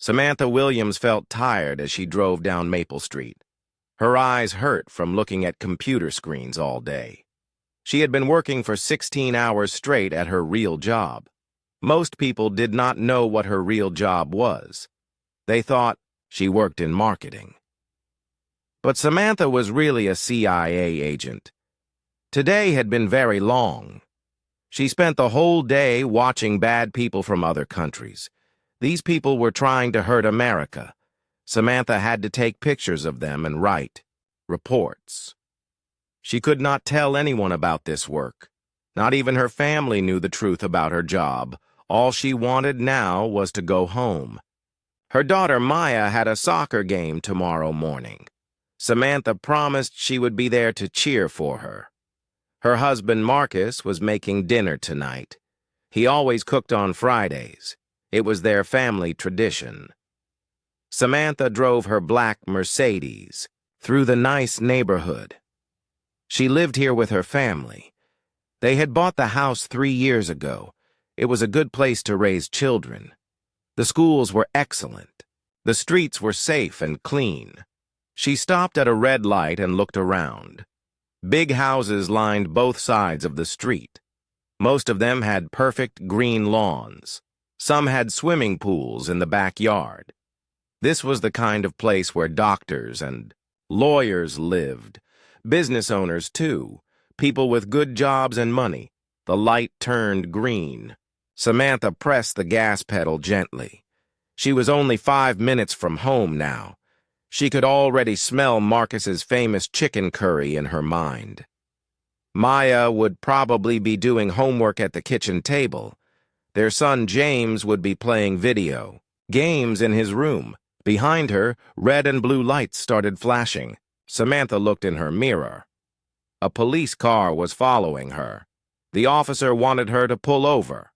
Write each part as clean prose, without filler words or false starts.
Samantha Williams felt tired as she drove down Maple Street. Her eyes hurt from looking at computer screens all day. She had been working for 16 hours straight at her real job. Most people did not know what her real job was. They thought she worked in marketing. But Samantha was really a CIA agent. Today had been very long. She spent the whole day watching bad people from other countries. These people were trying to hurt America. Samantha had to take pictures of them and write reports. She could not tell anyone about this work. Not even her family knew the truth about her job. All she wanted now was to go home. Her daughter Maya had a soccer game tomorrow morning. Samantha promised she would be there to cheer for her. Her husband Marcus was making dinner tonight. He always cooked on Fridays. It was their family tradition. Samantha drove her black Mercedes through the nice neighborhood. She lived here with her family. They had bought the house 3 years ago. It was a good place to raise children. The schools were excellent. The streets were safe and clean. She stopped at a red light and looked around. Big houses lined both sides of the street. Most of them had perfect green lawns. Some had swimming pools in the backyard. This was the kind of place where doctors and lawyers lived. Business owners, too. People with good jobs and money. The light turned green. Samantha pressed the gas pedal gently. She was only 5 minutes from home now. She could already smell Marcus's famous chicken curry in her mind. Maya would probably be doing homework at the kitchen table. Their son James would be playing video games in his room. Behind her, red and blue lights started flashing. Samantha looked in her mirror. A police car was following her. The officer wanted her to pull over.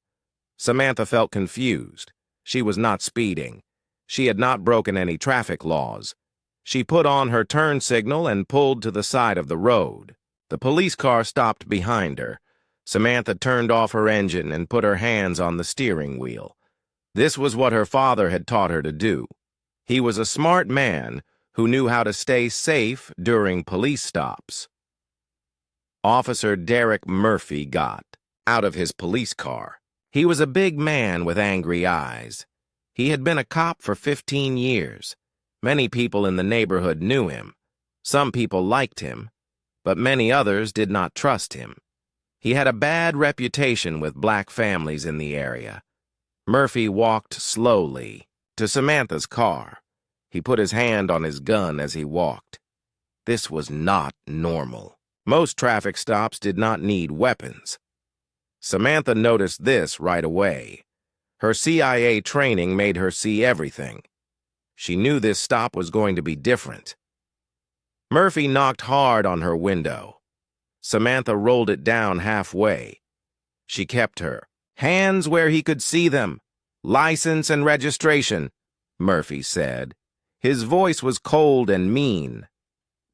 Samantha felt confused. She was not speeding. She had not broken any traffic laws. She put on her turn signal and pulled to the side of the road. The police car stopped behind her. Samantha turned off her engine and put her hands on the steering wheel. This was what her father had taught her to do. He was a smart man who knew how to stay safe during police stops. Officer Derek Murphy got out of his police car. He was a big man with angry eyes. He had been a cop for 15 years. Many people in the neighborhood knew him. Some people liked him, but many others did not trust him. He had a bad reputation with black families in the area. Murphy walked slowly to Samantha's car. He put his hand on his gun as he walked. This was not normal. Most traffic stops did not need weapons. Samantha noticed this right away. Her CIA training made her see everything. She knew this stop was going to be different. Murphy knocked hard on her window. Samantha rolled it down halfway. She kept her hands where he could see them. License and registration, Murphy said. His voice was cold and mean.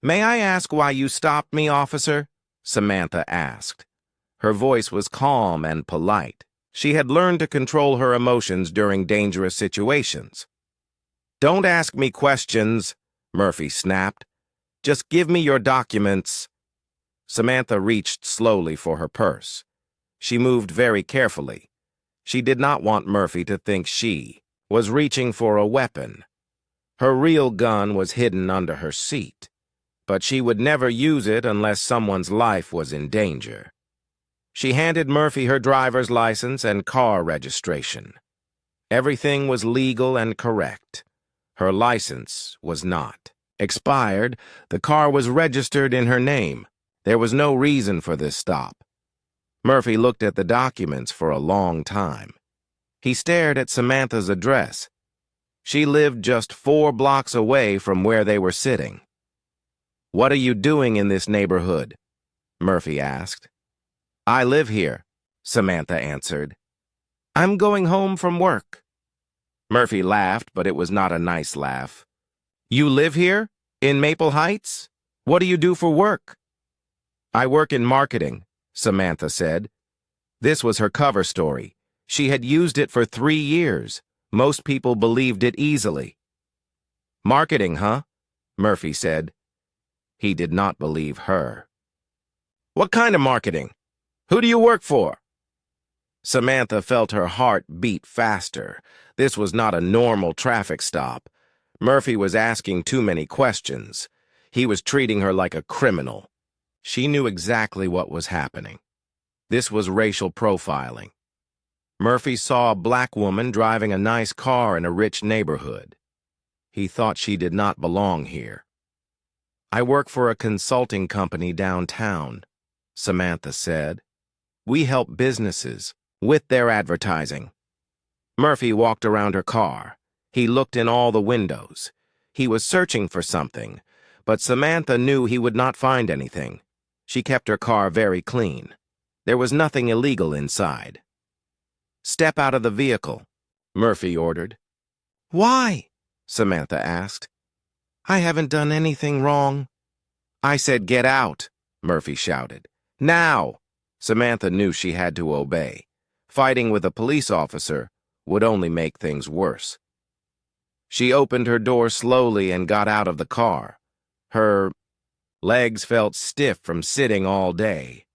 "May I ask why you stopped me, officer?" Samantha asked. Her voice was calm and polite. She had learned to control her emotions during dangerous situations. "Don't ask me questions," Murphy snapped. "Just give me your documents." Samantha reached slowly for her purse. She moved very carefully. She did not want Murphy to think she was reaching for a weapon. Her real gun was hidden under her seat, but she would never use it unless someone's life was in danger. She handed Murphy her driver's license and car registration. Everything was legal and correct. Her license was not expired. The car was registered in her name. There was no reason for this stop. Murphy looked at the documents for a long time. He stared at Samantha's address. She lived just 4 blocks away from where they were sitting. "What are you doing in this neighborhood?" Murphy asked. "I live here," Samantha answered. "I'm going home from work." Murphy laughed, but it was not a nice laugh. "You live here? In Maple Heights? What do you do for work?" "I work in marketing," Samantha said. This was her cover story. She had used it for 3 years. Most people believed it easily. "Marketing, huh?" Murphy said. He did not believe her. "What kind of marketing? Who do you work for?" Samantha felt her heart beat faster. This was not a normal traffic stop. Murphy was asking too many questions. He was treating her like a criminal. She knew exactly what was happening. This was racial profiling. Murphy saw a black woman driving a nice car in a rich neighborhood. He thought she did not belong here. "I work for a consulting company downtown," Samantha said. "We help businesses with their advertising." Murphy walked around her car. He looked in all the windows. He was searching for something, but Samantha knew he would not find anything. She kept her car very clean. There was nothing illegal inside. "Step out of the vehicle," Murphy ordered. "Why?" Samantha asked. "I haven't done anything wrong." "I said get out," Murphy shouted. "Now!" Samantha knew she had to obey. Fighting with a police officer would only make things worse. She opened her door slowly and got out of the car. Her legs felt stiff from sitting all day.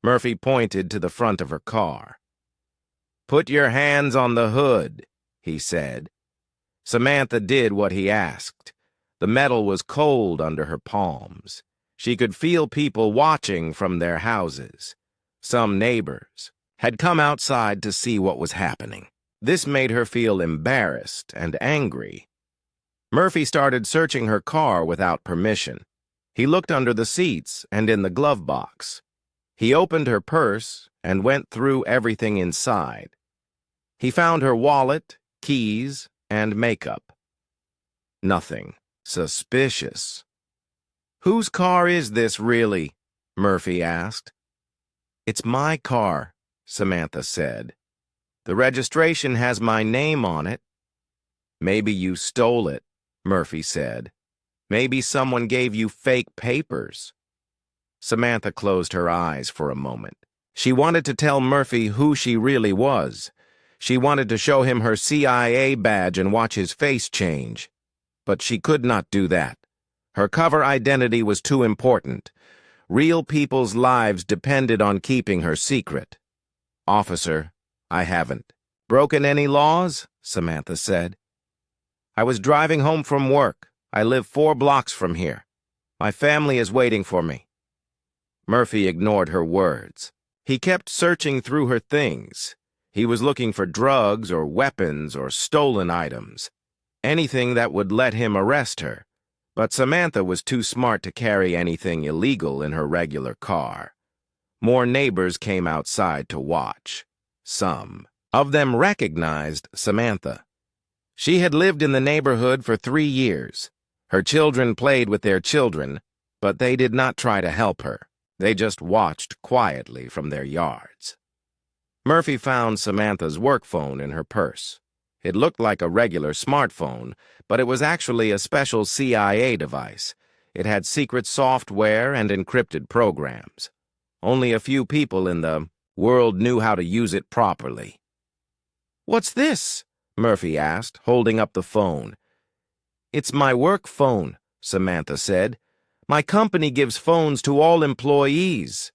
Murphy pointed to the front of her car. "Put your hands on the hood," he said. Samantha did what he asked. The metal was cold under her palms. She could feel people watching from their houses. Some neighbors had come outside to see what was happening. This made her feel embarrassed and angry. Murphy started searching her car without permission. He looked under the seats and in the glove box. He opened her purse and went through everything inside. He found her wallet, keys, and makeup. Nothing suspicious. "Whose car is this, really?" Murphy asked. "It's my car," Samantha said. "The registration has my name on it." "Maybe you stole it," Murphy said. "Maybe someone gave you fake papers." Samantha closed her eyes for a moment. She wanted to tell Murphy who she really was. She wanted to show him her CIA badge and watch his face change. But she could not do that. Her cover identity was too important. Real people's lives depended on keeping her secret. "Officer, I haven't broken any laws," Samantha said. "I was driving home from work. I live 4 blocks from here. My family is waiting for me." Murphy ignored her words. He kept searching through her things. He was looking for drugs or weapons or stolen items. Anything that would let him arrest her. But Samantha was too smart to carry anything illegal in her regular car. More neighbors came outside to watch. Some of them recognized Samantha. She had lived in the neighborhood for 3 years. Her children played with their children, but they did not try to help her. They just watched quietly from their yards. Murphy found Samantha's work phone in her purse. It looked like a regular smartphone, but it was actually a special CIA device. It had secret software and encrypted programs. Only a few people in the world knew how to use it properly. "What's this?" Murphy asked, holding up the phone. "It's my work phone," Samantha said. "My company gives phones to all employees."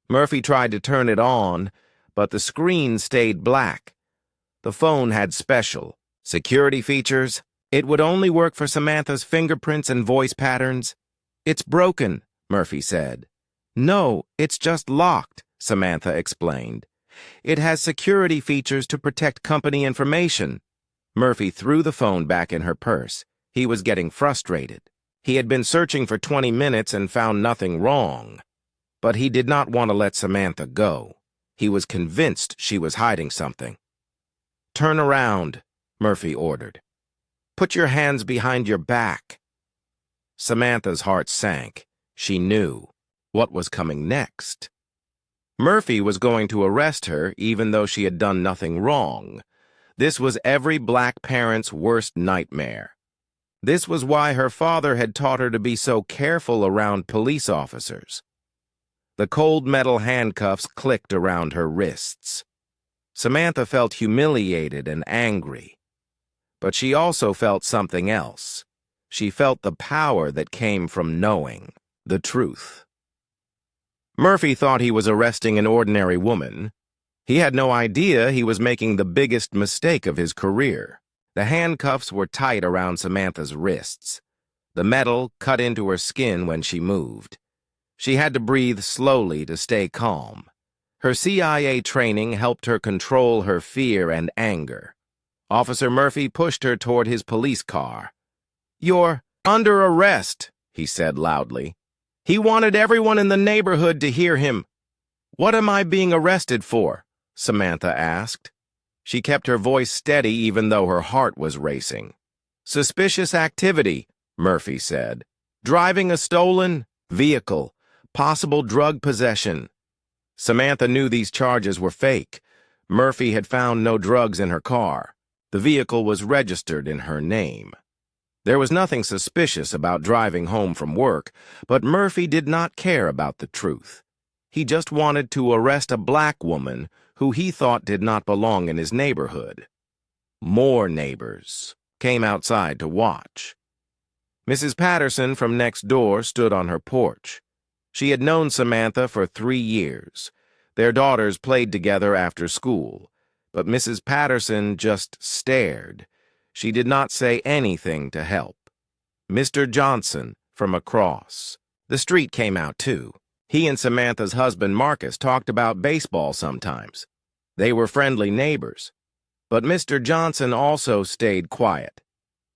Murphy tried to turn it on, but the screen stayed black. The phone had special security features. It would only work for Samantha's fingerprints and voice patterns. "It's broken," Murphy said. "No, it's just locked," Samantha explained. "It has security features to protect company information." Murphy threw the phone back in her purse. He was getting frustrated. He had been searching for 20 minutes and found nothing wrong. But he did not want to let Samantha go. He was convinced she was hiding something. "Turn around," Murphy ordered. "Put your hands behind your back." Samantha's heart sank. She knew what was coming next. Murphy was going to arrest her even though she had done nothing wrong. This was every black parent's worst nightmare. This was why her father had taught her to be so careful around police officers. The cold metal handcuffs clicked around her wrists. Samantha felt humiliated and angry. But she also felt something else. She felt the power that came from knowing the truth. Murphy thought he was arresting an ordinary woman. He had no idea he was making the biggest mistake of his career. The handcuffs were tight around Samantha's wrists. The metal cut into her skin when she moved. She had to breathe slowly to stay calm. Her CIA training helped her control her fear and anger. Officer Murphy pushed her toward his police car. "You're under arrest," he said loudly. He wanted everyone in the neighborhood to hear him. "What am I being arrested for?" Samantha asked. She kept her voice steady even though her heart was racing. "Suspicious activity," Murphy said. "Driving a stolen vehicle. Possible drug possession." Samantha knew these charges were fake. Murphy had found no drugs in her car. The vehicle was registered in her name. There was nothing suspicious about driving home from work, but Murphy did not care about the truth. He just wanted to arrest a black woman who he thought did not belong in his neighborhood. More neighbors came outside to watch. Mrs. Patterson from next door stood on her porch. She had known Samantha for 3 years. Their daughters played together after school, but Mrs. Patterson just stared. She did not say anything to help. Mr. Johnson, from across the street, came out too. He and Samantha's husband Marcus talked about baseball sometimes. They were friendly neighbors. But Mr. Johnson also stayed quiet.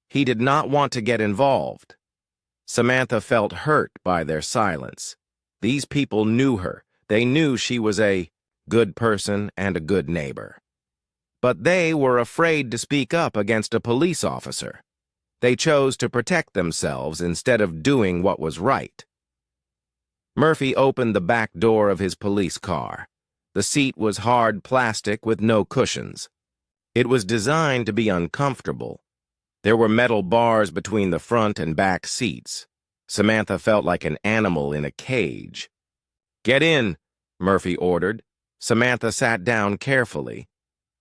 He did not want to get involved. Samantha felt hurt by their silence. These people knew her. They knew she was a good person and a good neighbor. But they were afraid to speak up against a police officer. They chose to protect themselves instead of doing what was right. Murphy opened the back door of his police car. The seat was hard plastic with no cushions. It was designed to be uncomfortable. There were metal bars between the front and back seats. Samantha felt like an animal in a cage. "Get in," Murphy ordered. Samantha sat down carefully.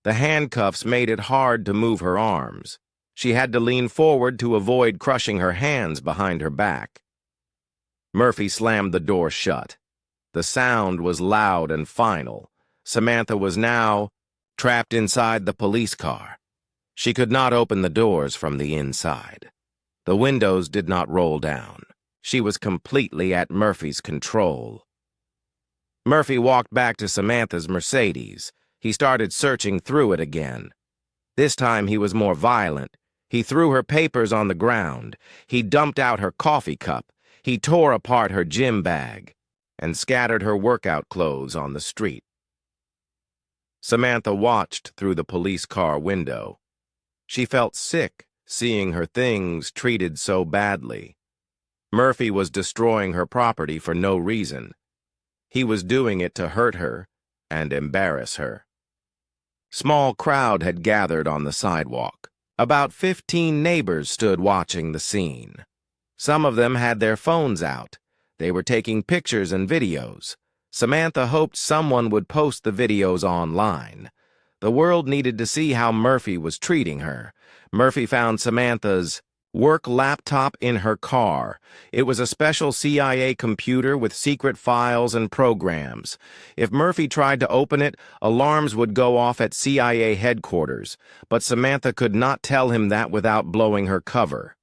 The handcuffs made it hard to move her arms. She had to lean forward to avoid crushing her hands behind her back. Murphy slammed the door shut. The sound was loud and final. Samantha was now trapped inside the police car. She could not open the doors from the inside. The windows did not roll down. She was completely at Murphy's control. Murphy walked back to Samantha's Mercedes. He started searching through it again. This time he was more violent. He threw her papers on the ground. He dumped out her coffee cup. He tore apart her gym bag and scattered her workout clothes on the street. Samantha watched through the police car window. She felt sick seeing her things treated so badly. Murphy was destroying her property for no reason. He was doing it to hurt her and embarrass her. Small crowd had gathered on the sidewalk. About 15 neighbors stood watching the scene. Some of them had their phones out. They were taking pictures and videos. Samantha hoped someone would post the videos online. The world needed to see how Murphy was treating her. Murphy found Samantha's work laptop in her car. It was a special CIA computer with secret files and programs. If Murphy tried to open it, alarms would go off at CIA headquarters, but Samantha could not tell him that without blowing her cover.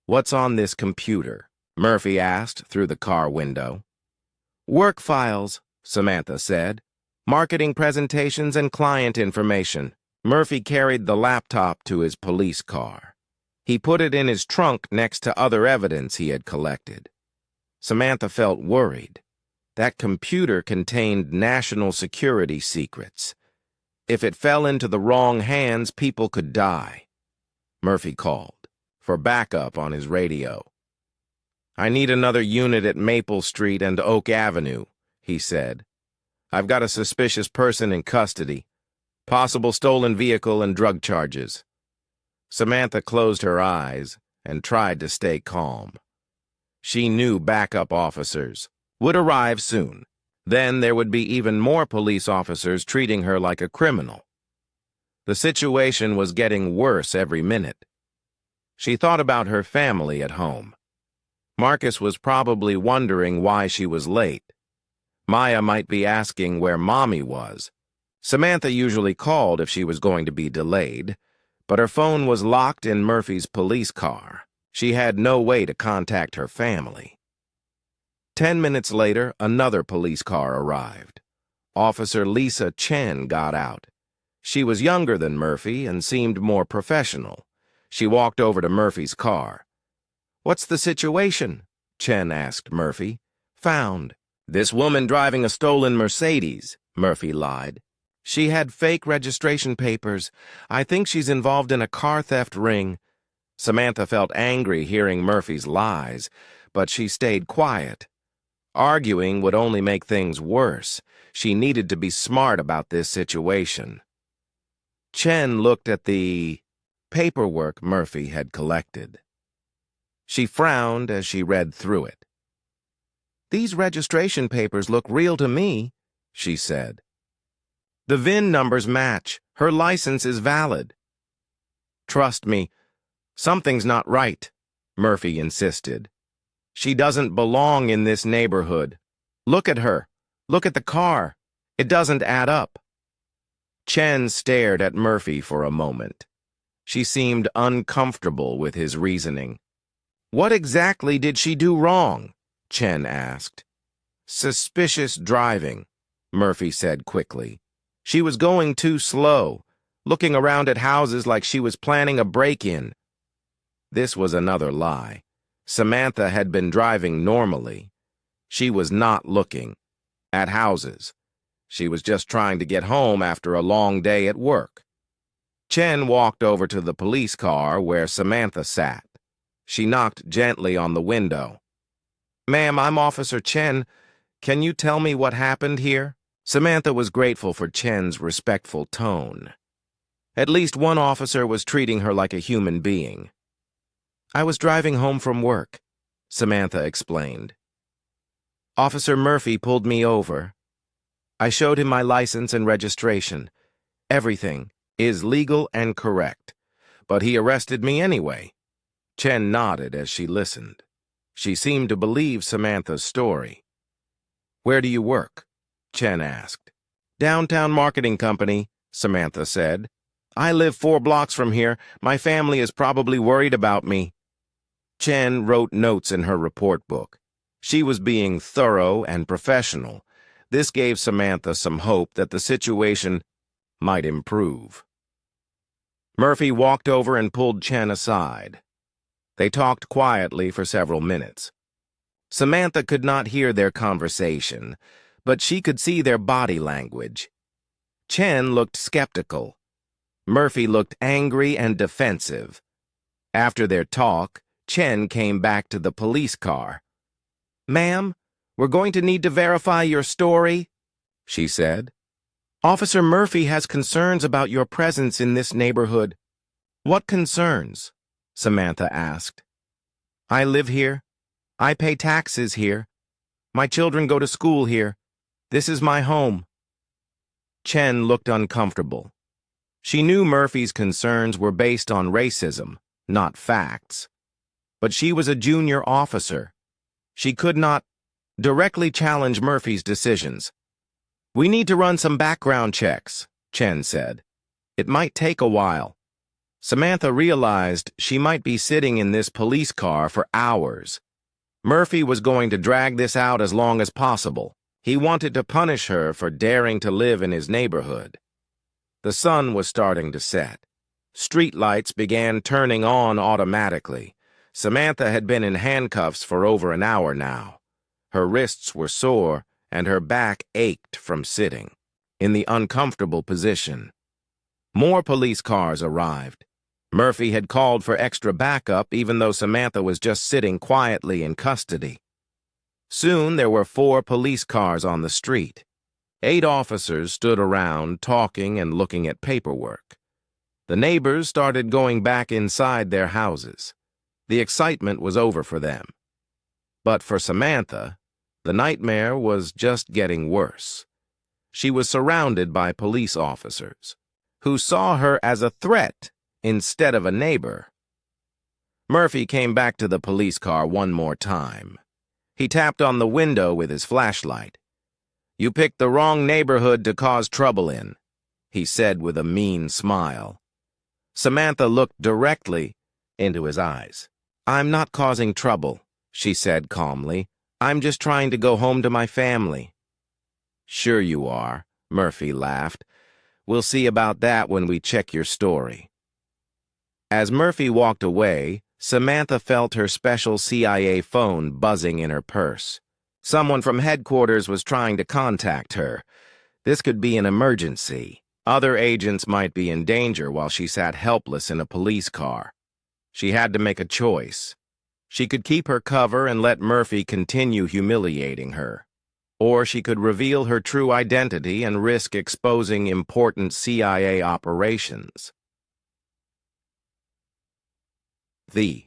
"What's on this computer?" Murphy asked through the car window. "Work files," Samantha said. "Marketing presentations and client information." Murphy carried the laptop to his police car. He put it in his trunk next to other evidence he had collected. Samantha felt worried. That computer contained national security secrets. If it fell into the wrong hands, people could die. Murphy called for backup on his radio. "I need another unit at Maple Street and Oak Avenue," he said. "I've got a suspicious person in custody. Possible stolen vehicle and drug charges." Samantha closed her eyes and tried to stay calm. She knew backup officers would arrive soon. Then there would be even more police officers treating her like a criminal. The situation was getting worse every minute. She thought about her family at home. Marcus was probably wondering why she was late. Maya might be asking where Mommy was. Samantha usually called if she was going to be delayed, but her phone was locked in Murphy's police car. She had no way to contact her family. 10 minutes later, another police car arrived. Officer Lisa Chen got out. She was younger than Murphy and seemed more professional. She walked over to Murphy's car. "What's the situation?" Chen asked Murphy. "Found. This woman driving a stolen Mercedes," Murphy lied. "She had fake registration papers. I think she's involved in a car theft ring." Samantha felt angry hearing Murphy's lies, but she stayed quiet. Arguing would only make things worse. She needed to be smart about this situation. Chen looked at the paperwork Murphy had collected. She frowned as she read through it. "These registration papers look real to me," she said. "The VIN numbers match. Her license is valid." "Trust me, something's not right," Murphy insisted. "She doesn't belong in this neighborhood. Look at her. Look at the car. It doesn't add up." Chen stared at Murphy for a moment. She seemed uncomfortable with his reasoning. "What exactly did she do wrong?" Chen asked. "Suspicious driving," Murphy said quickly. "She was going too slow, looking around at houses like she was planning a break-in." This was another lie. Samantha had been driving normally. She was not looking at houses. She was just trying to get home after a long day at work. Chen walked over to the police car where Samantha sat. She knocked gently on the window. "Ma'am, I'm Officer Chen. Can you tell me what happened here?" Samantha was grateful for Chen's respectful tone. At least one officer was treating her like a human being. "I was driving home from work," Samantha explained. "Officer Murphy pulled me over. I showed him my license and registration. Everything is legal and correct, but he arrested me anyway." Chen nodded as she listened. She seemed to believe Samantha's story. "Where do you work?" Chen asked. "Downtown marketing company," Samantha said. "I live 4 blocks from here. My family is probably worried about me." Chen wrote notes in her report book. She was being thorough and professional. This gave Samantha some hope that the situation might improve. Murphy walked over and pulled Chen aside. They talked quietly for several minutes. Samantha could not hear their conversation, but she could see their body language. Chen looked skeptical. Murphy looked angry and defensive. After their talk, Chen came back to the police car. "Ma'am, we're going to need to verify your story," she said. "Officer Murphy has concerns about your presence in this neighborhood." "What concerns?" Samantha asked. "I live here. I pay taxes here. My children go to school here. This is my home." Chen looked uncomfortable. She knew Murphy's concerns were based on racism, not facts. But she was a junior officer. She could not directly challenge Murphy's decisions. "We need to run some background checks," Chen said. "It might take a while." Samantha realized she might be sitting in this police car for hours. Murphy was going to drag this out as long as possible. He wanted to punish her for daring to live in his neighborhood. The sun was starting to set. Street lights began turning on automatically. Samantha had been in handcuffs for over an hour now. Her wrists were sore, and her back ached from sitting in the uncomfortable position. More police cars arrived. Murphy had called for extra backup even though Samantha was just sitting quietly in custody. Soon there were 4 police cars on the street. 8 officers stood around talking and looking at paperwork. The neighbors started going back inside their houses. The excitement was over for them. But for Samantha, the nightmare was just getting worse. She was surrounded by police officers. who saw her as a threat instead of a neighbor. Murphy came back to the police car one more time. He tapped on the window with his flashlight. "You picked the wrong neighborhood to cause trouble in," he said with a mean smile. Samantha looked directly into his eyes. "I'm not causing trouble," she said calmly. "I'm just trying to go home to my family." "Sure you are," Murphy laughed. "We'll see about that when we check your story." As Murphy walked away, Samantha felt her special CIA phone buzzing in her purse. Someone from headquarters was trying to contact her. This could be an emergency. Other agents might be in danger while she sat helpless in a police car. She had to make a choice. She could keep her cover and let Murphy continue humiliating her. Or she could reveal her true identity and risk exposing important CIA operations. The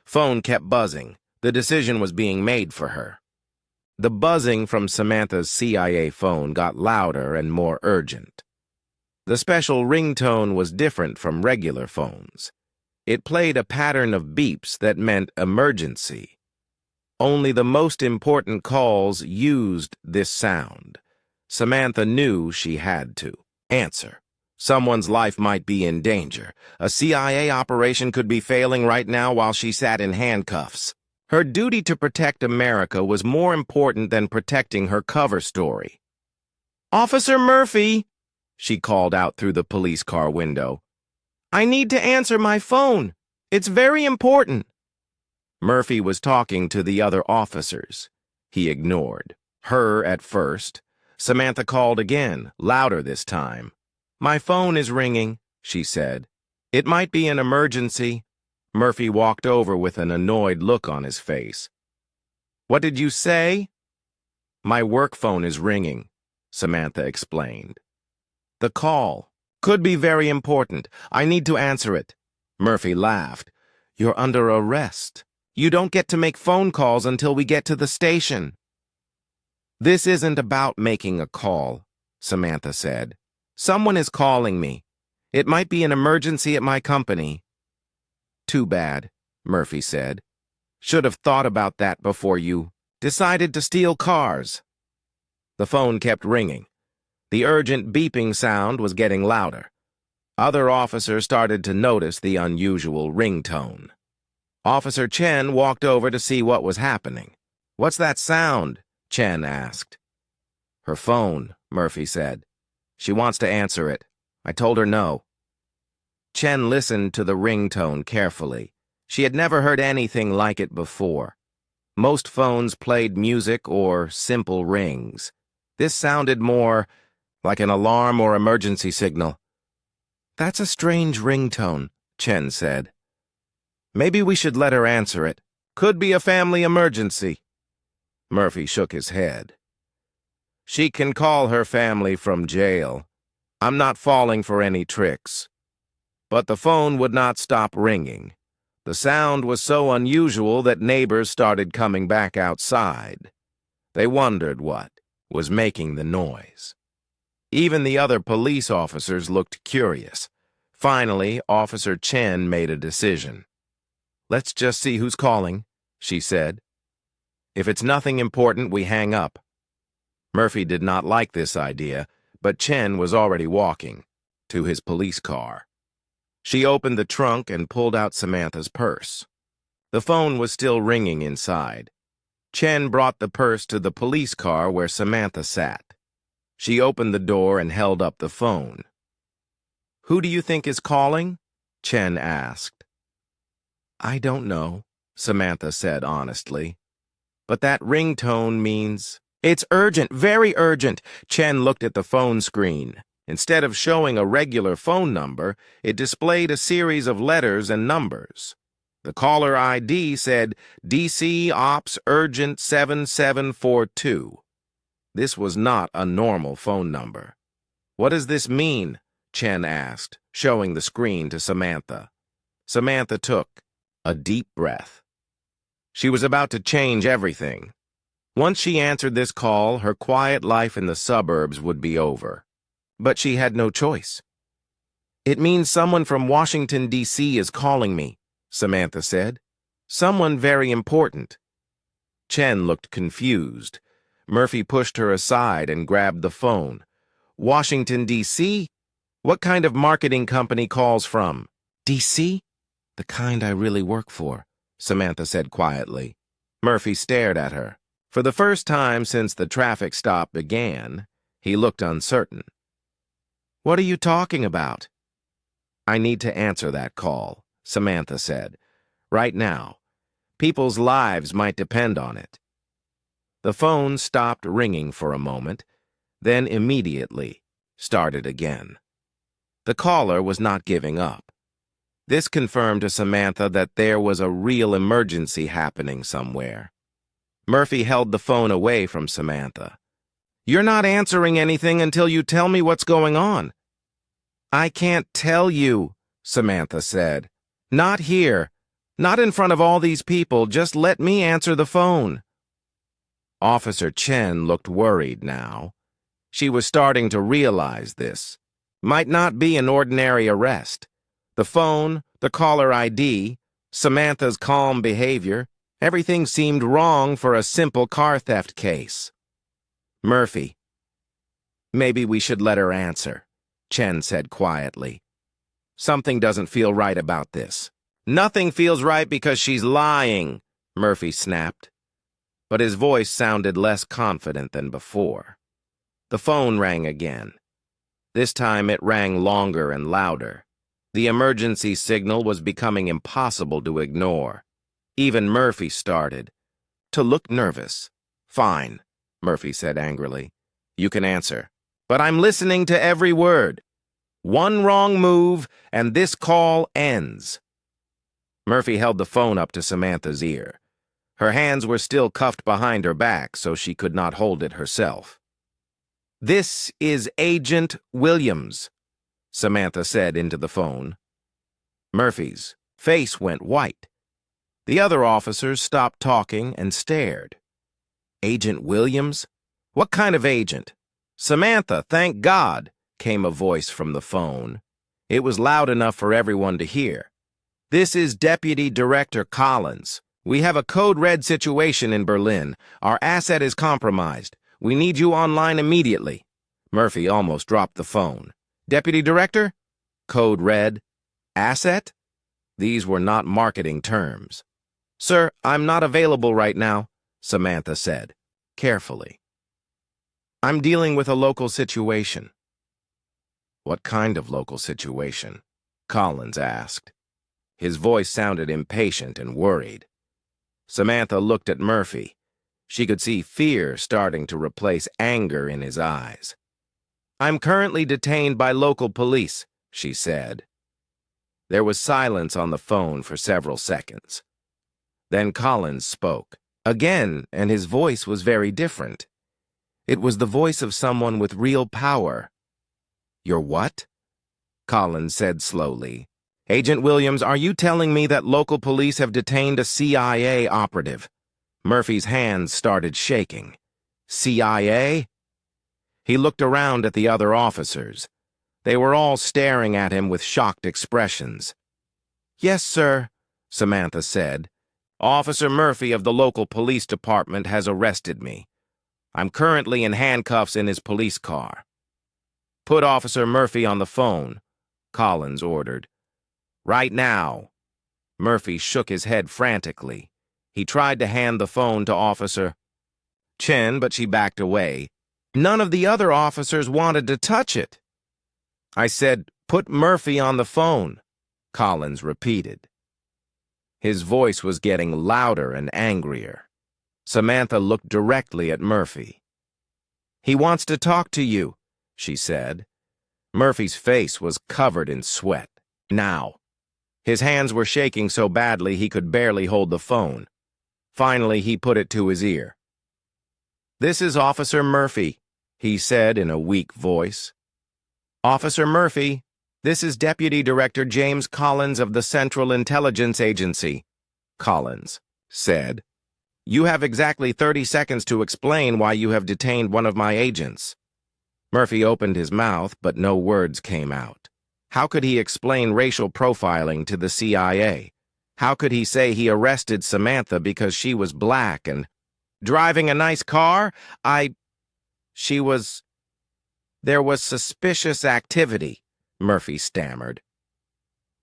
phone kept buzzing. The decision was being made for her. The buzzing from Samantha's CIA phone got louder and more urgent. The special ringtone was different from regular phones. It played a pattern of beeps that meant emergency. Only the most important calls used this sound. Samantha knew she had to answer. Someone's life might be in danger. A CIA operation could be failing right now while she sat in handcuffs. Her duty to protect America was more important than protecting her cover story. "Officer Murphy," she called out through the police car window. "I need to answer my phone. It's very important." Murphy was talking to the other officers. He ignored her at first. Samantha called again, louder this time. "My phone is ringing," she said. "It might be an emergency." Murphy walked over with an annoyed look on his face. "What did you say?" "My work phone is ringing," Samantha explained. "The call could be very important. I need to answer it." Murphy laughed. "You're under arrest. You don't get to make phone calls until we get to the station." "This isn't about making a call," Samantha said. "Someone is calling me. It might be an emergency at my company." "Too bad," Murphy said. "Should have thought about that before you decided to steal cars." The phone kept ringing. The urgent beeping sound was getting louder. Other officers started to notice the unusual ringtone. Officer Chen walked over to see what was happening. "What's that sound?" Chen asked. "Her phone," Murphy said. "She wants to answer it. I told her no." Chen listened to the ringtone carefully. She had never heard anything like it before. Most phones played music or simple rings. This sounded more like an alarm or emergency signal. "That's a strange ringtone," Chen said. "Maybe we should let her answer it. Could be a family emergency." Murphy shook his head. "She can call her family from jail. I'm not falling for any tricks." But the phone would not stop ringing. The sound was so unusual that neighbors started coming back outside. They wondered what was making the noise. Even the other police officers looked curious. Finally, Officer Chen made a decision. "Let's just see who's calling," she said. "If it's nothing important, we hang up." Murphy did not like this idea, but Chen was already walking to his police car. She opened the trunk and pulled out Samantha's purse. The phone was still ringing inside. Chen brought the purse to the police car where Samantha sat. She opened the door and held up the phone. "Who do you think is calling?" Chen asked. "I don't know," Samantha said honestly. "But that ringtone means—" "It's urgent, very urgent." Chen looked at the phone screen. Instead of showing a regular phone number, it displayed a series of letters and numbers. The caller ID said DC Ops Urgent 7742. This was not a normal phone number. "What does this mean?" Chen asked, showing the screen to Samantha. Samantha took a deep breath. She was about to change everything. Once she answered this call, her quiet life in the suburbs would be over. But she had no choice. It means someone from Washington, D.C. is calling me, Samantha said. Someone very important. Chen looked confused. Murphy pushed her aside and grabbed the phone. Washington, D.C.? What kind of marketing company calls from? D.C.? The kind I really work for, Samantha said quietly. Murphy stared at her. For the first time since the traffic stop began, he looked uncertain. What are you talking about? I need to answer that call, Samantha said. Right now. People's lives might depend on it. The phone stopped ringing for a moment, then immediately started again. The caller was not giving up. This confirmed to Samantha that there was a real emergency happening somewhere. Murphy held the phone away from Samantha. You're not answering anything until you tell me what's going on. I can't tell you, Samantha said. Not here. Not in front of all these people. Just let me answer the phone. Officer Chen looked worried now. She was starting to realize this. Might not be an ordinary arrest. The phone, the caller ID, Samantha's calm behavior, everything seemed wrong for a simple car theft case. Murphy. Maybe we should let her answer, Chen said quietly. Something doesn't feel right about this. Nothing feels right because she's lying, Murphy snapped. But his voice sounded less confident than before. The phone rang again. This time it rang longer and louder. The emergency signal was becoming impossible to ignore. Even Murphy started to look nervous. Fine, Murphy said angrily. You can answer. But I'm listening to every word. One wrong move, and this call ends. Murphy held the phone up to Samantha's ear. Her hands were still cuffed behind her back, so she could not hold it herself. This is Agent Williams, Samantha said into the phone. Murphy's face went white. The other officers stopped talking and stared. Agent Williams? What kind of agent? Samantha, thank God, came a voice from the phone. It was loud enough for everyone to hear. This is Deputy Director Collins. We have a code red situation in Berlin. Our asset is compromised. We need you online immediately. Murphy almost dropped the phone. Deputy Director? Code red? Asset? These were not marketing terms. Sir, I'm not available right now, Samantha said, carefully. I'm dealing with a local situation. What kind of local situation? Collins asked. His voice sounded impatient and worried. Samantha looked at Murphy. She could see fear starting to replace anger in his eyes. I'm currently detained by local police, she said. There was silence on the phone for several seconds. Then Collins spoke, again, and his voice was very different. It was the voice of someone with real power. You're what? Collins said slowly. Agent Williams, are you telling me that local police have detained a CIA operative? Murphy's hands started shaking. CIA? He looked around at the other officers. They were all staring at him with shocked expressions. Yes, sir, Samantha said. Officer Murphy of the local police department has arrested me. I'm currently in handcuffs in his police car. Put Officer Murphy on the phone, Collins ordered. Right now. Murphy shook his head frantically. He tried to hand the phone to Officer Chen, but she backed away. None of the other officers wanted to touch it. I said, put Murphy on the phone, Collins repeated. His voice was getting louder and angrier. Samantha looked directly at Murphy. He wants to talk to you, she said. Murphy's face was covered in sweat. Now. His hands were shaking so badly he could barely hold the phone. Finally, he put it to his ear. This is Officer Murphy, he said in a weak voice. Officer Murphy, this is Deputy Director James Collins of the Central Intelligence Agency, Collins said. You have exactly 30 seconds to explain why you have detained one of my agents. Murphy opened his mouth, but no words came out. How could he explain racial profiling to the CIA? How could he say he arrested Samantha because she was black and driving a nice car? There was suspicious activity, Murphy stammered.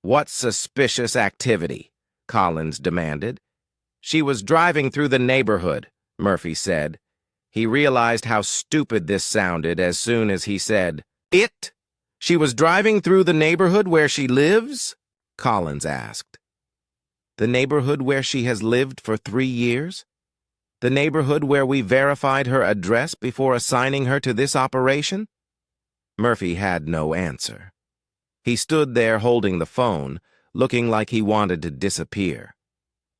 What suspicious activity? Collins demanded. She was driving through the neighborhood, Murphy said. He realized how stupid this sounded as soon as he said, "It? She was driving through the neighborhood where she lives?" Collins asked. The neighborhood where she has lived for 3 years? The neighborhood where we verified her address before assigning her to this operation? Murphy had no answer. He stood there holding the phone, looking like he wanted to disappear.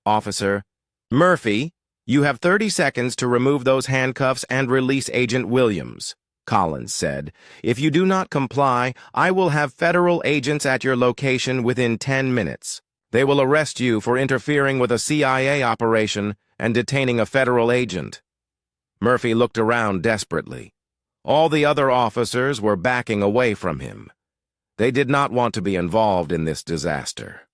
Officer, Murphy, you have 30 seconds to remove those handcuffs and release Agent Williams, Collins said. If you do not comply, I will have federal agents at your location within 10 minutes. They will arrest you for interfering with a CIA operation and detaining a federal agent. Murphy looked around desperately. All the other officers were backing away from him. They did not want to be involved in this disaster.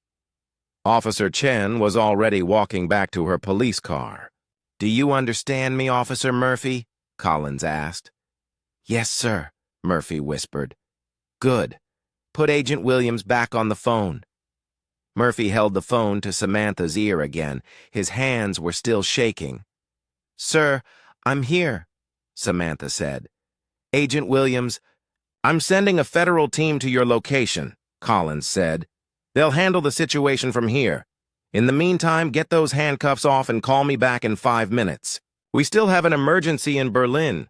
Officer Chen was already walking back to her police car. "Do you understand me, Officer Murphy?" Collins asked. "Yes, sir," Murphy whispered. "Good. Put Agent Williams back on the phone." Murphy held the phone to Samantha's ear again. His hands were still shaking. "Sir, I'm here," Samantha said. "Agent Williams, I'm sending a federal team to your location," Collins said. "They'll handle the situation from here. In the meantime, get those handcuffs off and call me back in 5 minutes. We still have an emergency in Berlin."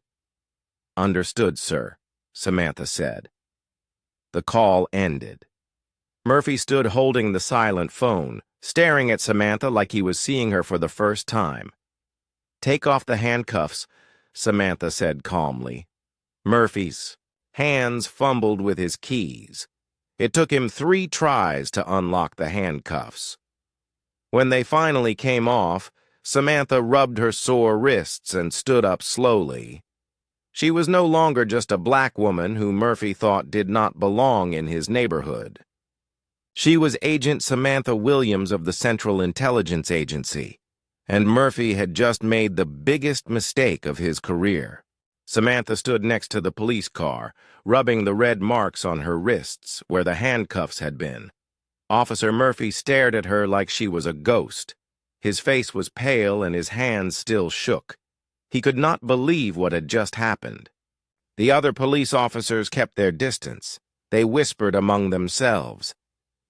"Understood, sir," Samantha said. The call ended. Murphy stood holding the silent phone, staring at Samantha like he was seeing her for the first time. "Take off the handcuffs," Samantha said calmly. Murphy's hands fumbled with his keys. It took him 3 tries to unlock the handcuffs. When they finally came off, Samantha rubbed her sore wrists and stood up slowly. She was no longer just a black woman who Murphy thought did not belong in his neighborhood. She was Agent Samantha Williams of the Central Intelligence Agency, and Murphy had just made the biggest mistake of his career. Samantha stood next to the police car, rubbing the red marks on her wrists where the handcuffs had been. Officer Murphy stared at her like she was a ghost. His face was pale and his hands still shook. He could not believe what had just happened. The other police officers kept their distance. They whispered among themselves.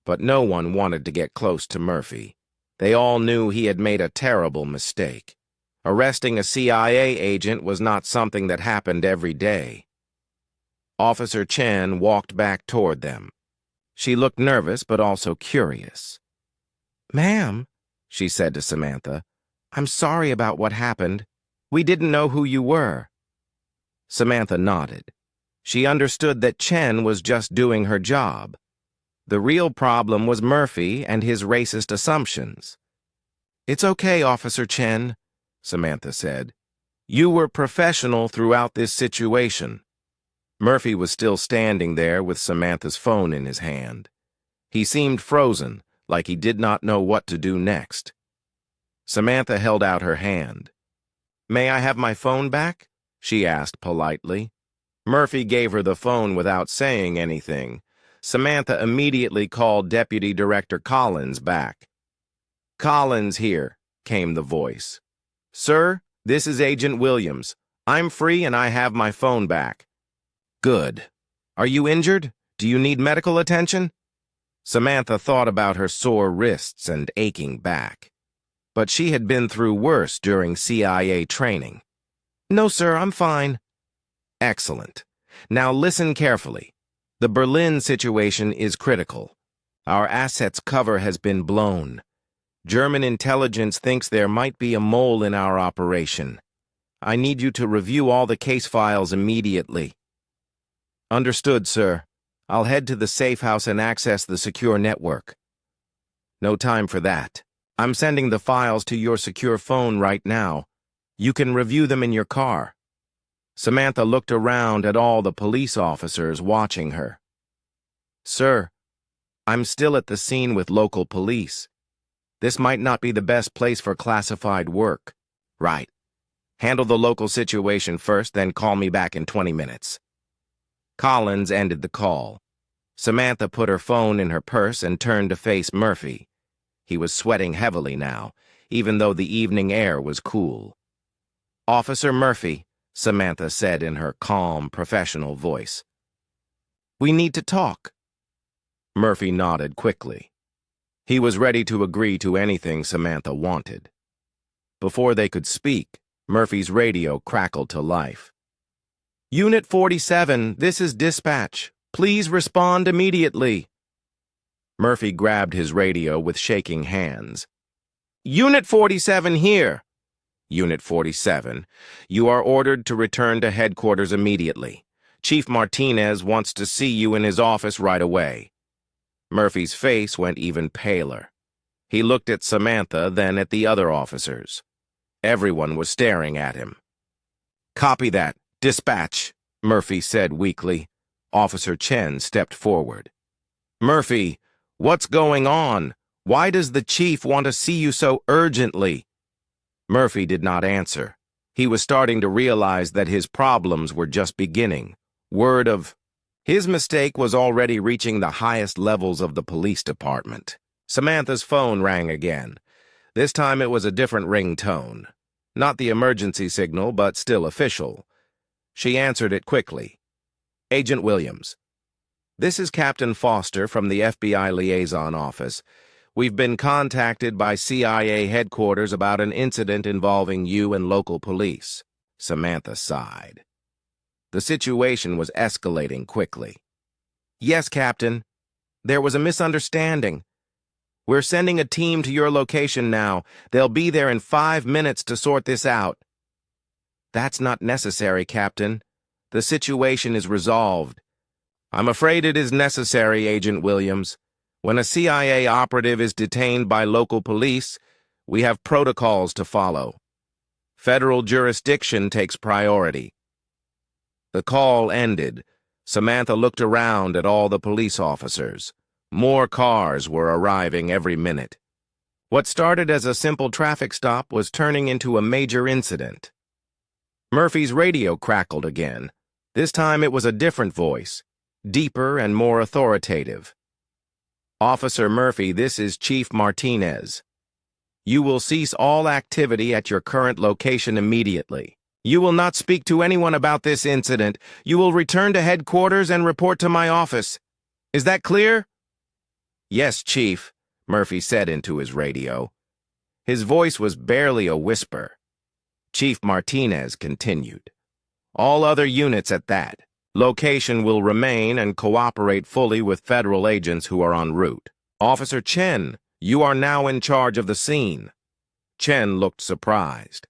But no one wanted to get close to Murphy. They all knew he had made a terrible mistake. Arresting a CIA agent was not something that happened every day. Officer Chen walked back toward them. She looked nervous but also curious. "Ma'am," she said to Samantha, "I'm sorry about what happened. We didn't know who you were." Samantha nodded. She understood that Chen was just doing her job. The real problem was Murphy and his racist assumptions. "It's okay, Officer Chen," Samantha said. "You were professional throughout this situation." Murphy was still standing there with Samantha's phone in his hand. He seemed frozen, like he did not know what to do next. Samantha held out her hand. "May I have my phone back?" she asked politely. Murphy gave her the phone without saying anything. Samantha immediately called Deputy Director Collins back. "Collins here," came the voice. "Sir, this is Agent Williams. I'm free and I have my phone back." "Good. Are you injured? Do you need medical attention?" Samantha thought about her sore wrists and aching back. But she had been through worse during CIA training. "No, sir, I'm fine." "Excellent. Now listen carefully. The Berlin situation is critical. Our assets cover has been blown. German intelligence thinks there might be a mole in our operation. I need you to review all the case files immediately." "Understood, sir. I'll head to the safe house and access the secure network." "No time for that. I'm sending the files to your secure phone right now. You can review them in your car." Samantha looked around at all the police officers watching her. "Sir, I'm still at the scene with local police. This might not be the best place for classified work. Right. Handle the local situation first, then call me back in 20 minutes. Collins ended the call. Samantha put her phone in her purse and turned to face Murphy. He was sweating heavily now, even though the evening air was cool. "Officer Murphy," Samantha said in her calm, professional voice. "We need to talk." Murphy nodded quickly. He was ready to agree to anything Samantha wanted. Before they could speak, Murphy's radio crackled to life. "Unit 47, this is dispatch. Please respond immediately." Murphy grabbed his radio with shaking hands. "Unit 47 here." "Unit 47, you are ordered to return to headquarters immediately. Chief Martinez wants to see you in his office right away." Murphy's face went even paler. He looked at Samantha, then at the other officers. Everyone was staring at him. "Copy that. Dispatch," Murphy said weakly. Officer Chen stepped forward. "Murphy, what's going on? Why does the chief want to see you so urgently?" Murphy did not answer. He was starting to realize that his problems were just beginning. Word of his mistake was already reaching the highest levels of the police department. Samantha's phone rang again. This time it was a different ringtone. Not the emergency signal, but still official. She answered it quickly. "Agent Williams. This is Captain Foster from the FBI Liaison Office. We've been contacted by CIA headquarters about an incident involving you and local police." Samantha sighed. The situation was escalating quickly. "Yes, Captain. There was a misunderstanding. We're sending a team to your location now. They'll be there in 5 minutes to sort this out." "That's not necessary, Captain. The situation is resolved." "I'm afraid it is necessary, Agent Williams. When a CIA operative is detained by local police, we have protocols to follow. Federal jurisdiction takes priority." The call ended. Samantha looked around at all the police officers. More cars were arriving every minute. What started as a simple traffic stop was turning into a major incident. Murphy's radio crackled again. This time it was a different voice, deeper and more authoritative. "Officer Murphy, this is Chief Martinez. You will cease all activity at your current location immediately. You will not speak to anyone about this incident. You will return to headquarters and report to my office. Is that clear?" "Yes, Chief," Murphy said into his radio. His voice was barely a whisper. Chief Martinez continued. "All other units at that. Location will remain and cooperate fully with federal agents who are en route. Officer Chen, you are now in charge of the scene." Chen looked surprised.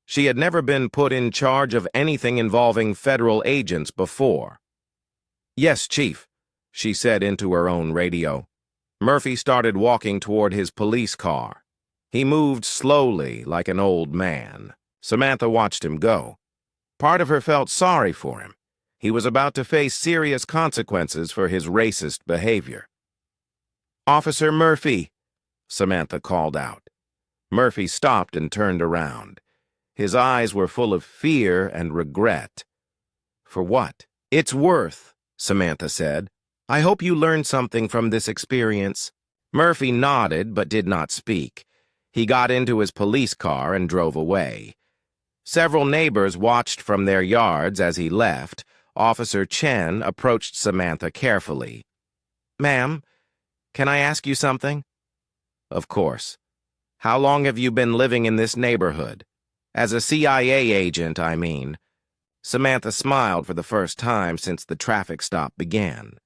She had never been put in charge of anything involving federal agents before. "Yes, Chief," she said into her own radio. Murphy started walking toward his police car. He moved slowly, like an old man. Samantha watched him go. Part of her felt sorry for him. He was about to face serious consequences for his racist behavior. "Officer Murphy," Samantha called out. Murphy stopped and turned around. His eyes were full of fear and regret. "For what?" "It's worth," Samantha said. "I hope you learned something from this experience." Murphy nodded but did not speak. He got into his police car and drove away. Several neighbors watched from their yards as he left. Officer Chen approached Samantha carefully. "Ma'am, can I ask you something?" "Of course. How long have you been living in this neighborhood? As a CIA agent, I mean." Samantha smiled for the first time since the traffic stop began.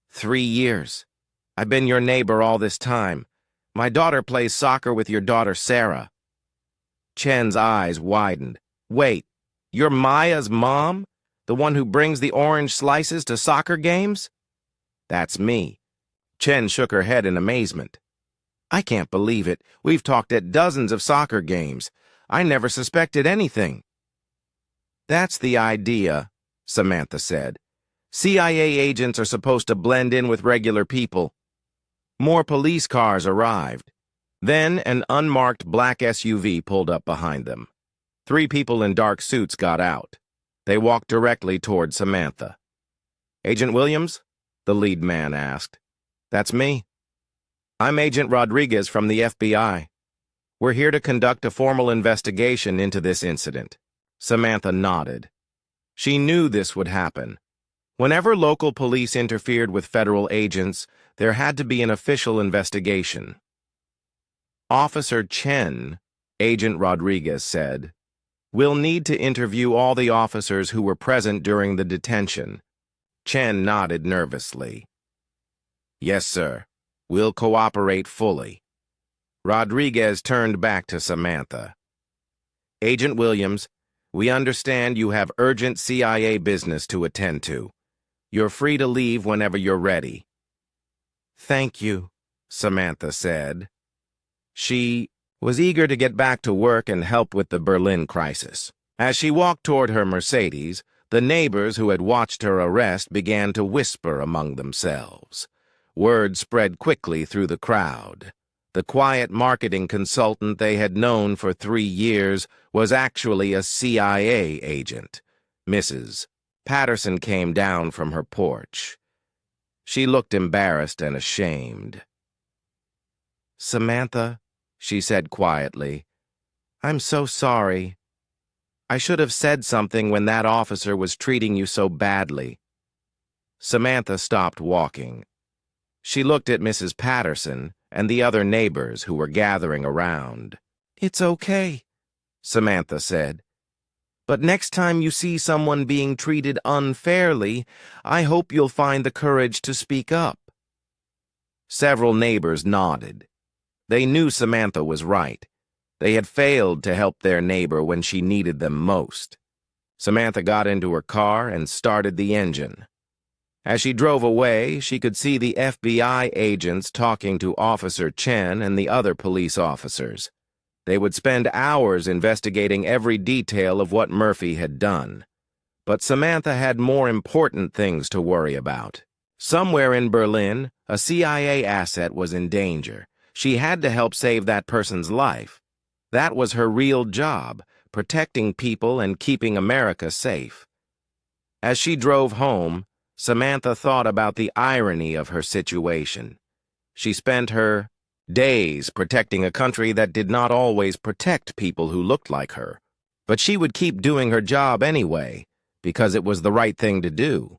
3 years. I've been your neighbor all this time. My daughter plays soccer with your daughter, Sarah." Chen's eyes widened. "Wait, you're Maya's mom? The one who brings the orange slices to soccer games?" "That's me." Chen shook her head in amazement. "I can't believe it. We've talked at dozens of soccer games. I never suspected anything." "That's the idea," Samantha said. "CIA agents are supposed to blend in with regular people. More police cars arrived. Then an unmarked black SUV pulled up behind them. 3 people in dark suits got out. They walked directly toward Samantha. "Agent Williams?" the lead man asked. "That's me. I'm Agent Rodriguez from the FBI. We're here to conduct a formal investigation into this incident." Samantha nodded. She knew this would happen. Whenever local police interfered with federal agents, there had to be an official investigation. "Officer Chen," Agent Rodriguez said, "will need to interview all the officers who were present during the detention." Chen nodded nervously. "Yes, sir. We'll cooperate fully." Rodriguez turned back to Samantha. "Agent Williams, we understand you have urgent CIA business to attend to. You're free to leave whenever you're ready." "Thank you," Samantha said. She was eager to get back to work and help with the Berlin crisis. As she walked toward her Mercedes, the neighbors who had watched her arrest began to whisper among themselves. Word spread quickly through the crowd. The quiet marketing consultant they had known for 3 years was actually a CIA agent. Mrs. Patterson came down from her porch. She looked embarrassed and ashamed. "Samantha," she said quietly, "I'm so sorry. I should have said something when that officer was treating you so badly." Samantha stopped walking. She looked at Mrs. Patterson and the other neighbors who were gathering around. "It's okay," Samantha said. "But next time you see someone being treated unfairly, I hope you'll find the courage to speak up." Several neighbors nodded. They knew Samantha was right. They had failed to help their neighbor when she needed them most. Samantha got into her car and started the engine. As she drove away, she could see the FBI agents talking to Officer Chen and the other police officers. They would spend hours investigating every detail of what Murphy had done. But Samantha had more important things to worry about. Somewhere in Berlin, a CIA asset was in danger. She had to help save that person's life. That was her real job, protecting people and keeping America safe. As she drove home, Samantha thought about the irony of her situation. She spent her days protecting a country that did not always protect people who looked like her. But she would keep doing her job anyway, because it was the right thing to do.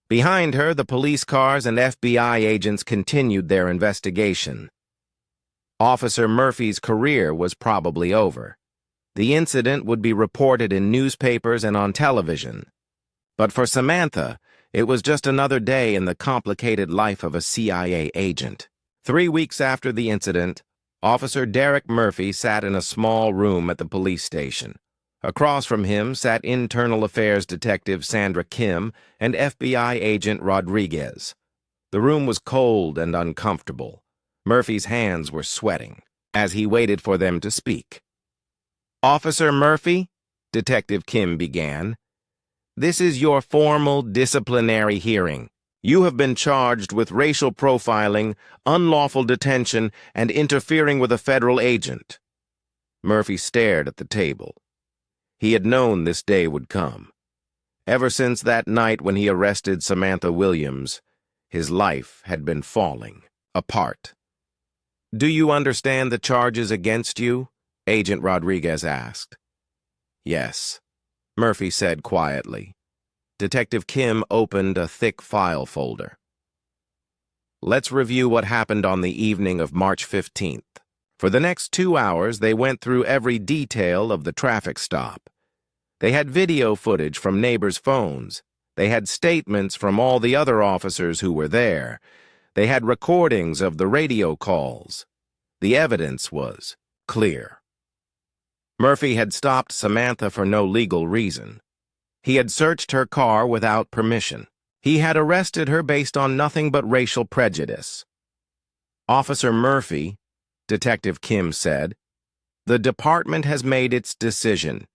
Behind her, the police cars and FBI agents continued their investigation. Officer Murphy's career was probably over. The incident would be reported in newspapers and on television. But for Samantha, it was just another day in the complicated life of a CIA agent. 3 weeks after the incident, Officer Derek Murphy sat in a small room at the police station. Across from him sat Internal Affairs Detective Sandra Kim and FBI Agent Rodriguez. The room was cold and uncomfortable. Murphy's hands were sweating as he waited for them to speak. "Officer Murphy," Detective Kim began, "this is your formal disciplinary hearing. You have been charged with racial profiling, unlawful detention, and interfering with a federal agent." Murphy stared at the table. He had known this day would come. Ever since that night when he arrested Samantha Williams, his life had been falling apart. "Do you understand the charges against you?" Agent Rodriguez asked. "Yes," Murphy said quietly. Detective Kim opened a thick file folder. "Let's review what happened on the evening of March 15th. For the next 2 hours, they went through every detail of the traffic stop. They had video footage from neighbors' phones. They had statements from all the other officers who were there. They had recordings of the radio calls. The evidence was clear. Murphy had stopped Samantha for no legal reason. He had searched her car without permission. He had arrested her based on nothing but racial prejudice. "Officer Murphy," Detective Kim said, "the department has made its decision.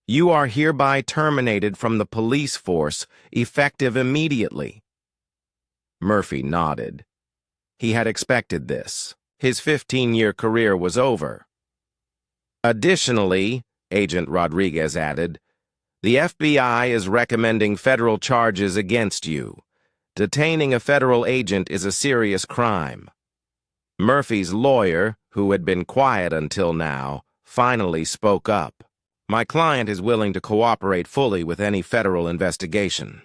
You are hereby terminated from the police force, effective immediately." Murphy nodded. He had expected this. His 15-year career was over. Additionally, Agent Rodriguez added, the FBI is recommending federal charges against you. Detaining a federal agent is a serious crime. Murphy's lawyer, who had been quiet until now, finally spoke up. My client is willing to cooperate fully with any federal investigation.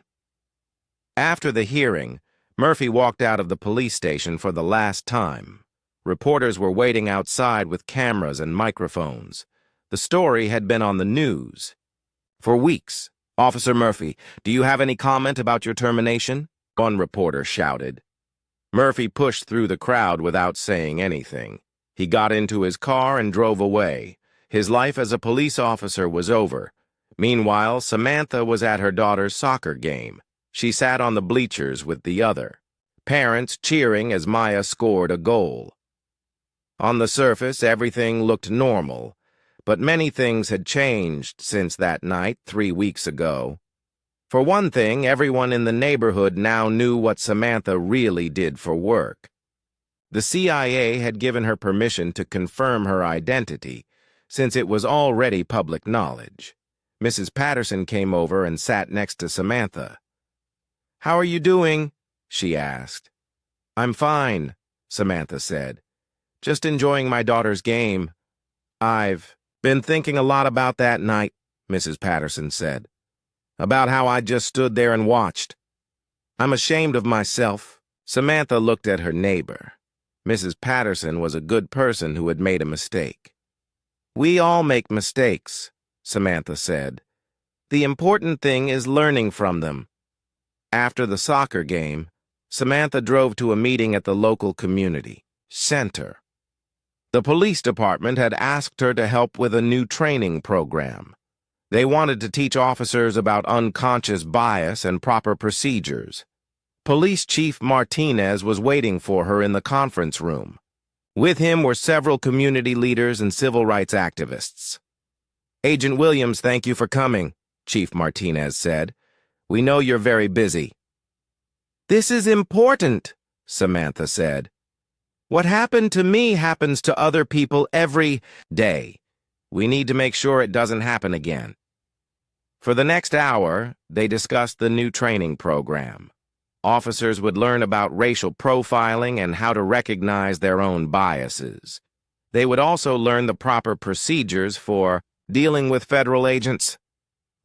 After the hearing, Murphy walked out of the police station for the last time. Reporters were waiting outside with cameras and microphones. The story had been on the news. For weeks. Officer Murphy, do you have any comment about your termination? One reporter shouted. Murphy pushed through the crowd without saying anything. He got into his car and drove away. His life as a police officer was over. Meanwhile, Samantha was at her daughter's soccer game. She sat on the bleachers with the other, parents cheering as Maya scored a goal. On the surface, everything looked normal, but many things had changed since that night 3 weeks ago. For one thing, everyone in the neighborhood now knew what Samantha really did for work. The CIA had given her permission to confirm her identity, since it was already public knowledge. Mrs. Patterson came over and sat next to Samantha. "How are you doing?" she asked. "I'm fine," Samantha said. "Just enjoying my daughter's game." "I've been thinking a lot about that night," Mrs. Patterson said. "About how I just stood there and watched. I'm ashamed of myself." Samantha looked at her neighbor. Mrs. Patterson was a good person who had made a mistake. "We all make mistakes," Samantha said. "The important thing is learning from them." After the soccer game, Samantha drove to a meeting at the local community center. The police department had asked her to help with a new training program. They wanted to teach officers about unconscious bias and proper procedures. Police Chief Martinez was waiting for her in the conference room. With him were several community leaders and civil rights activists. "Agent Williams, thank you for coming," Chief Martinez said. "We know you're very busy." "This is important," Samantha said. "What happened to me happens to other people every day. We need to make sure it doesn't happen again." For the next hour, they discussed the new training program. Officers would learn about racial profiling and how to recognize their own biases. They would also learn the proper procedures for dealing with federal agents.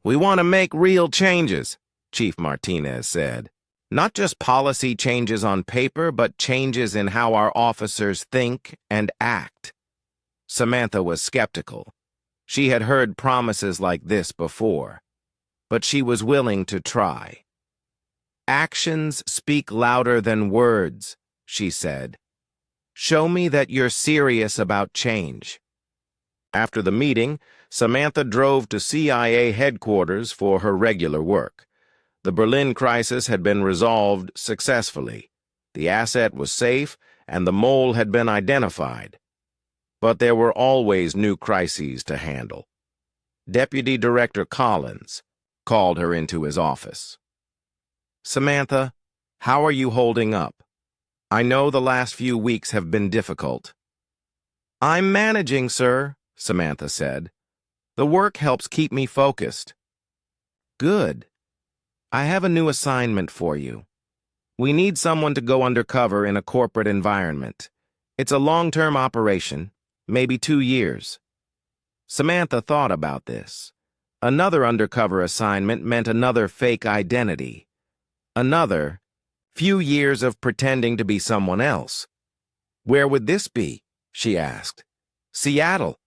"We want to make real changes," Chief Martinez said. "Not just policy changes on paper, but changes in how our officers think and act." Samantha was skeptical. She had heard promises like this before, but she was willing to try. "Actions speak louder than words," she said. "Show me that you're serious about change." After the meeting, Samantha drove to CIA headquarters for her regular work. The Berlin crisis had been resolved successfully. The asset was safe, and the mole had been identified. But there were always new crises to handle. Deputy Director Collins called her into his office. "Samantha, how are you holding up? I know the last few weeks have been difficult." "I'm managing, sir," Samantha said. "The work helps keep me focused." "Good. I have a new assignment for you. We need someone to go undercover in a corporate environment. It's a long-term operation, maybe 2 years." Samantha thought about this. Another undercover assignment meant another fake identity. Another few years of pretending to be someone else. "Where would this be?" she asked. "Seattle.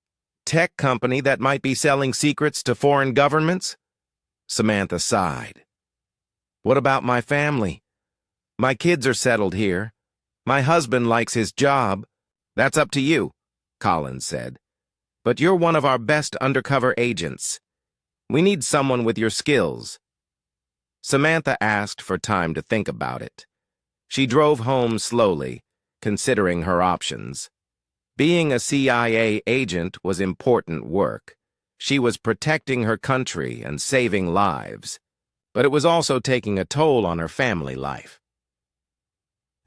Tech company that might be selling secrets to foreign governments?" Samantha sighed. "What about my family? My kids are settled here. My husband likes his job." "That's up to you," Collins said. "But you're one of our best undercover agents. We need someone with your skills." Samantha asked for time to think about it. She drove home slowly, considering her options. Being a CIA agent was important work. She was protecting her country and saving lives, but it was also taking a toll on her family life.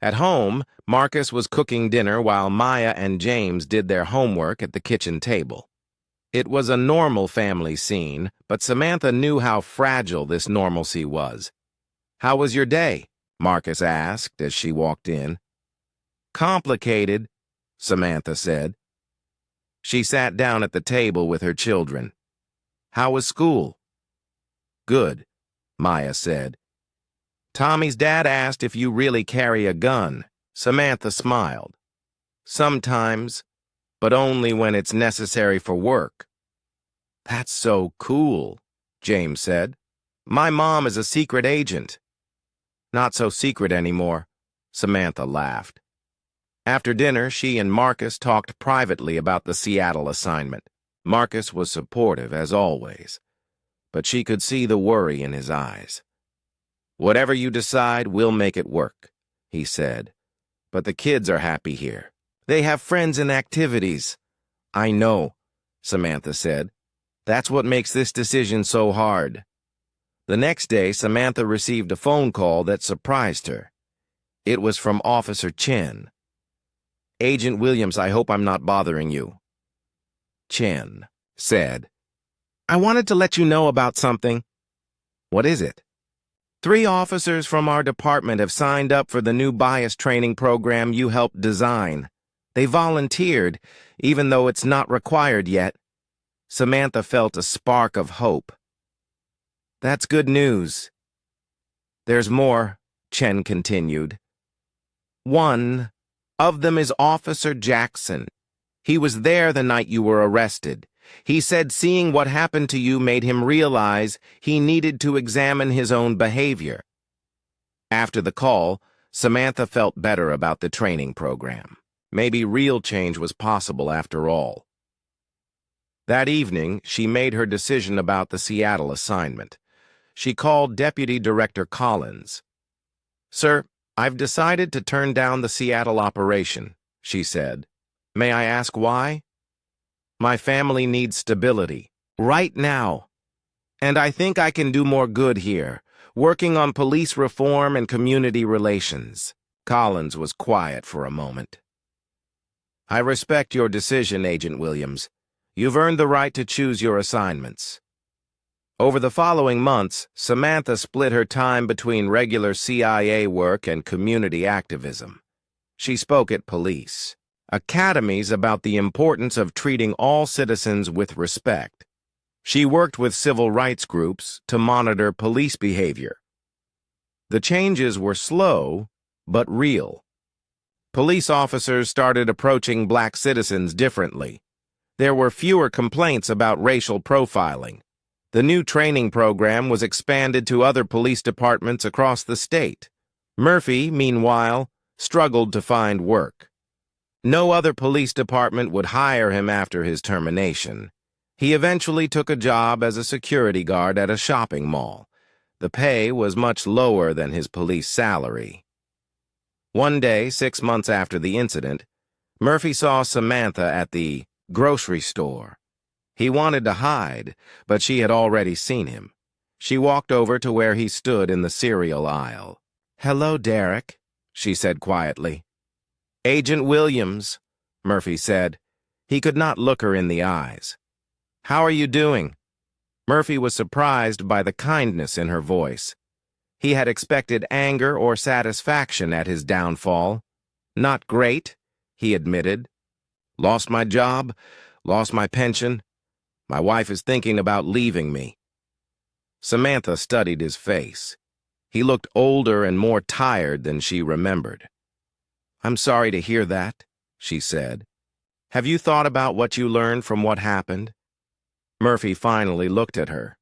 At home, Marcus was cooking dinner while Maya and James did their homework at the kitchen table. It was a normal family scene, but Samantha knew how fragile this normalcy was. "How was your day?" Marcus asked as she walked in. "Complicated," Samantha said. She sat down at the table with her children. "How was school?" "Good," Maya said. "Tommy's dad asked if you really carry a gun." Samantha smiled. "Sometimes, but only when it's necessary for work." "That's so cool," James said. "My mom is a secret agent." "Not so secret anymore," Samantha laughed. After dinner, she and Marcus talked privately about the Seattle assignment. Marcus was supportive, as always, but she could see the worry in his eyes. "Whatever you decide, we'll make it work," he said. "But the kids are happy here. They have friends and activities." "I know," Samantha said. "That's what makes this decision so hard." The next day, Samantha received a phone call that surprised her. It was from Officer Chen. "Agent Williams, I hope I'm not bothering you." Chen said, "I wanted to let you know about something." "What is it?" 3 officers from our department have signed up for the new bias training program you helped design. They volunteered, even though it's not required yet. Samantha felt a spark of hope. "That's good news." "There's more," Chen continued. "One of them is Officer Jackson. He was there the night you were arrested. He said seeing what happened to you made him realize he needed to examine his own behavior." After the call, Samantha felt better about the training program. Maybe real change was possible after all. That evening, she made her decision about the Seattle assignment. She called Deputy Director Collins. "Sir, I've decided to turn down the Seattle operation," she said. "May I ask why?" "My family needs stability, right now. And I think I can do more good here, working on police reform and community relations." Collins was quiet for a moment. "I respect your decision, Agent Williams. You've earned the right to choose your assignments." Over the following months, Samantha split her time between regular CIA work and community activism. She spoke at police academies about the importance of treating all citizens with respect. She worked with civil rights groups to monitor police behavior. The changes were slow, but real. Police officers started approaching black citizens differently. There were fewer complaints about racial profiling. The new training program was expanded to other police departments across the state. Murphy, meanwhile, struggled to find work. No other police department would hire him after his termination. He eventually took a job as a security guard at a shopping mall. The pay was much lower than his police salary. One day, 6 months after the incident, Murphy saw Samantha at the grocery store. He wanted to hide, but she had already seen him. She walked over to where he stood in the cereal aisle. "Hello, Derek," she said quietly. "Agent Williams," Murphy said. He could not look her in the eyes. "How are you doing?" Murphy was surprised by the kindness in her voice. He had expected anger or satisfaction at his downfall. "Not great," he admitted. "Lost my job, lost my pension. My wife is thinking about leaving me." Samantha studied his face. He looked older and more tired than she remembered. "I'm sorry to hear that," she said. "Have you thought about what you learned from what happened?" Murphy finally looked at her.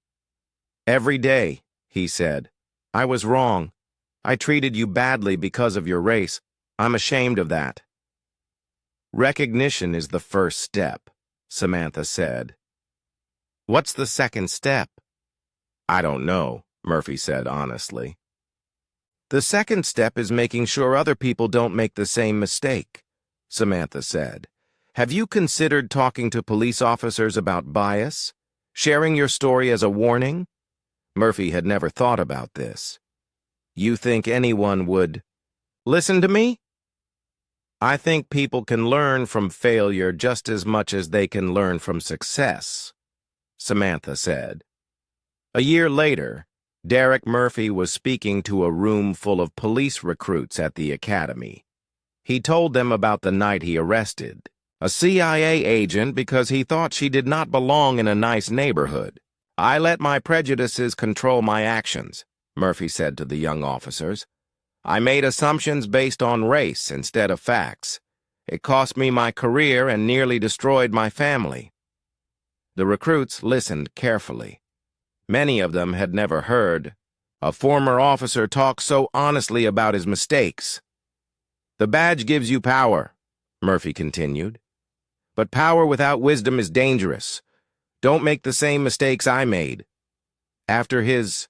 "Every day," he said. "I was wrong. I treated you badly because of your race. I'm ashamed of that." "Recognition is the first step," Samantha said. "What's the second step?" "I don't know," Murphy said honestly. "The second step is making sure other people don't make the same mistake," Samantha said. "Have you considered talking to police officers about bias? Sharing your story as a warning?" Murphy had never thought about this. "You think anyone would?" Listen to me? I think people can learn from failure just as much as they can learn from success, Samantha said. A year later, Derek Murphy was speaking to a room full of police recruits at the academy. He told them about the night he arrested a CIA agent because he thought she did not belong in a nice neighborhood. I let my prejudices control my actions, Murphy said to the young officers. I made assumptions based on race instead of facts. It cost me my career and nearly destroyed my family. The recruits listened carefully. Many of them had never heard a former officer talk so honestly about his mistakes. The badge gives you power, Murphy continued. But power without wisdom is dangerous. Don't make the same mistakes I made. After his